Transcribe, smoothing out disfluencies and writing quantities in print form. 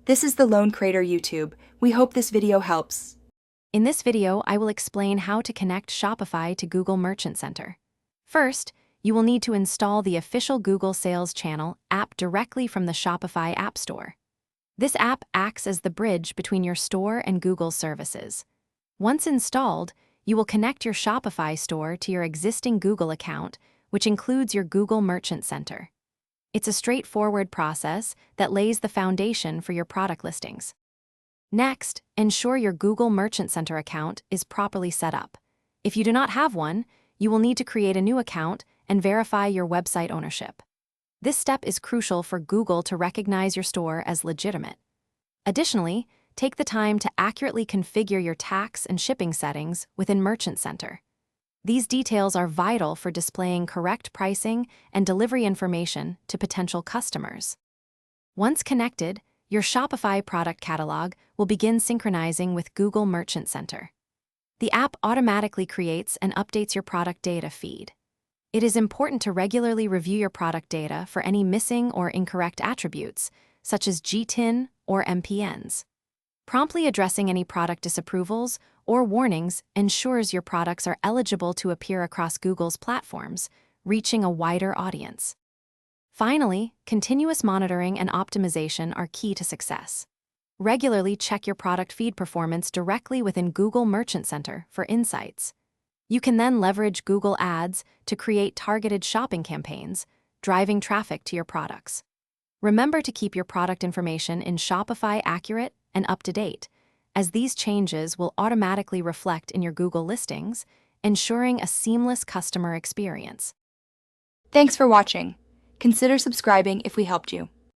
This is the Lone Crater YouTube. We hope this video helps. In this video, I will explain how to connect Shopify to Google Merchant Center. First, you will need to install the official Google Sales Channel app directly from the Shopify App Store. This app acts as the bridge between your store and Google's services. Once installed, you will connect your Shopify store to your existing Google account, which includes your Google Merchant Center. It's a straightforward process that lays the foundation for your product listings. Next, ensure your Google Merchant Center account is properly set up. If you do not have one, you will need to create a new account and verify your website ownership. This step is crucial for Google to recognize your store as legitimate. Additionally, take the time to accurately configure your tax and shipping settings within Merchant Center. These details are vital for displaying correct pricing and delivery information to potential customers. Once connected, your Shopify product catalog will begin synchronizing with Google Merchant Center. The app automatically creates and updates your product data feed. It is important to regularly review your product data for any missing or incorrect attributes, such as GTIN or MPNs. Promptly addressing any product disapprovals or warnings ensures your products are eligible to appear across Google's platforms, reaching a wider audience. Finally, continuous monitoring and optimization are key to success. Regularly check your product feed performance directly within Google Merchant Center for insights. You can then leverage Google Ads to create targeted shopping campaigns, driving traffic to your products. Remember to keep your product information in Shopify accurate and up-to-date, as these changes will automatically reflect in your Google listings, ensuring a seamless customer experience. Thanks for watching. Consider subscribing if we helped you.